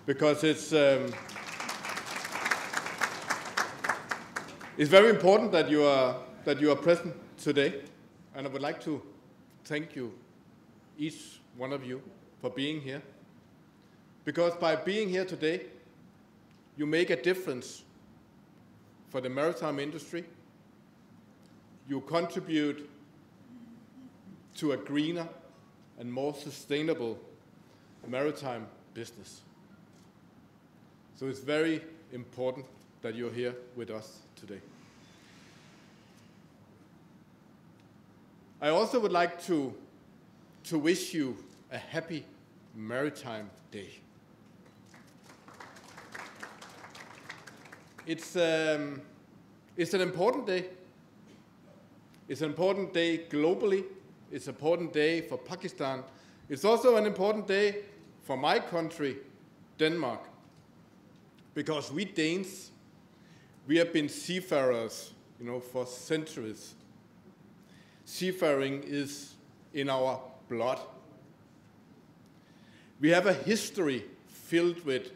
because it's very important that you are present today, and I would like to thank you, each one of you, for being here. Because by being here today, you make a difference for the maritime industry. You contribute to a greener and more sustainable maritime business. So it's very important that you're here with us today. I also would like to wish you a happy Maritime Day. It's an important day. It's an important day globally. It's an important day for Pakistan. It's also an important day for my country, Denmark, because we Danes, we have been seafarers, for centuries. Seafaring is in our blood. We have a history filled with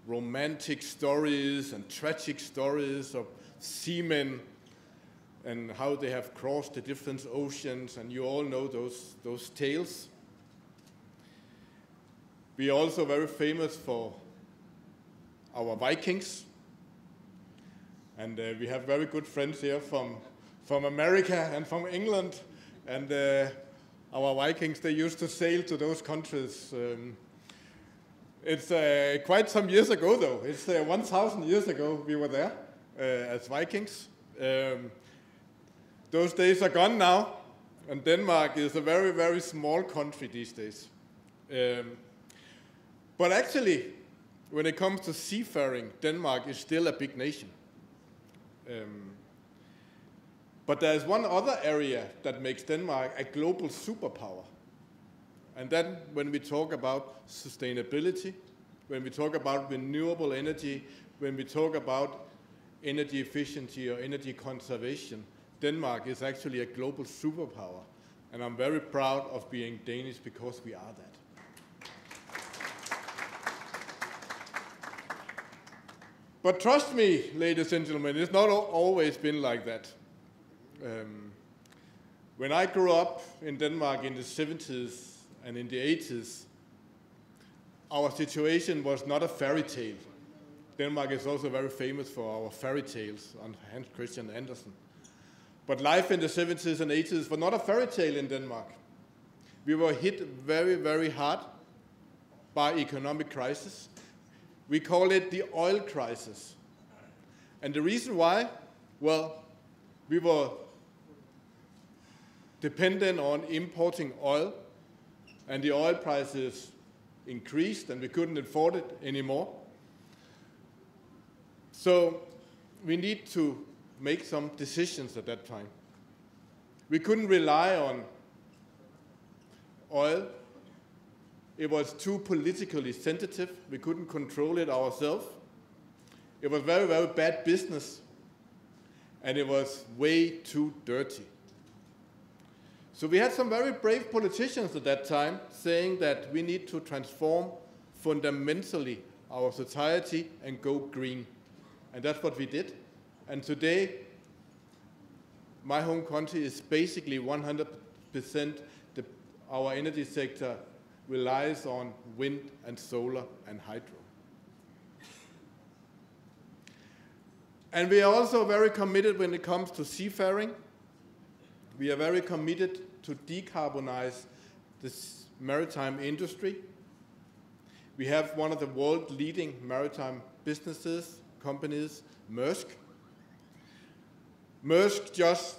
romantic stories and tragic stories of seamen and how they have crossed the different oceans, and you all know those tales. We are also very famous for our Vikings, and we have very good friends here from America and from England, and our Vikings, they used to sail to those countries. It's quite some years ago, though. It's 1,000 years ago we were there as Vikings. Those days are gone now, and Denmark is a very, very small country these days. But actually, when it comes to seafaring, Denmark is still a big nation. But there's one other area that makes Denmark a global superpower. And then when we talk about sustainability, when we talk about renewable energy, when we talk about energy efficiency or energy conservation, Denmark is actually a global superpower. And I'm very proud of being Danish because we are that. But trust me, ladies and gentlemen, it's not always been like that. When I grew up in Denmark in the 70s and in the 80s, our situation was not a fairy tale. Denmark is also very famous for our fairy tales on Hans Christian Andersen. But life in the 70s and 80s was not a fairy tale in Denmark. We were hit very, very hard by economic crisis. We call it the oil crisis. And the reason why, well, we were dependent on importing oil, and the oil prices increased, and we couldn't afford it anymore. So we need to make some decisions at that time. We couldn't rely on oil. It was too politically sensitive. We couldn't control it ourselves. It was very, very bad business, and it was way too dirty. So we had some very brave politicians at that time saying that we need to transform fundamentally our society and go green. And that's what we did. And today, my home country is basically 100%, our energy sector relies on wind and solar and hydro. And we are also very committed when it comes to seafaring. We are very committed to decarbonize this maritime industry. We have one of the world leading maritime businesses, companies, Maersk. Maersk just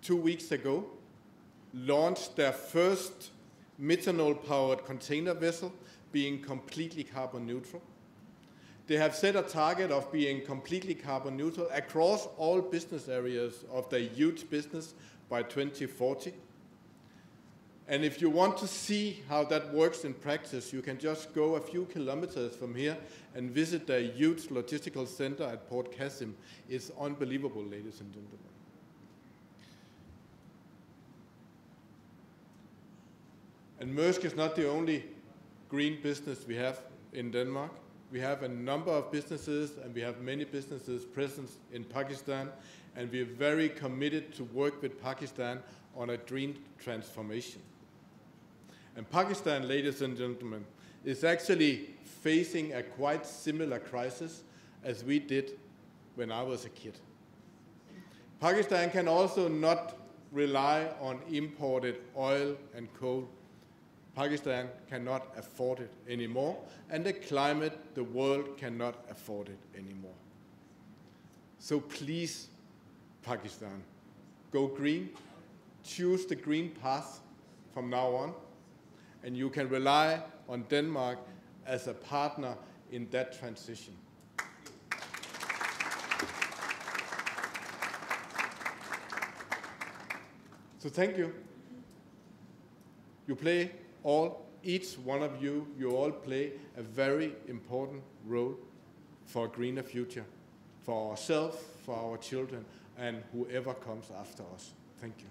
2 weeks ago launched their first methanol-powered container vessel, being completely carbon neutral. They have set a target of being completely carbon neutral across all business areas of their huge business by 2040. And if you want to see how that works in practice, you can just go a few kilometers from here and visit their huge logistical center at Port Qasim. It's unbelievable, ladies and gentlemen. And Maersk is not the only green business we have. in Denmark. We have a number of businesses, and we have many businesses present in Pakistan, and we're very committed to work with Pakistan on a green transformation. And Pakistan, ladies and gentlemen, is actually facing a quite similar crisis as we did when I was a kid. Pakistan can also not rely on imported oil and coal. Pakistan cannot afford it anymore, and the climate, the world cannot afford it anymore. So please, Pakistan, go green, choose the green path from now on, and you can rely on Denmark as a partner in that transition. So thank you. You play each one of you all play a very important role for a greener future, for ourselves, for our children, and whoever comes after us. Thank you.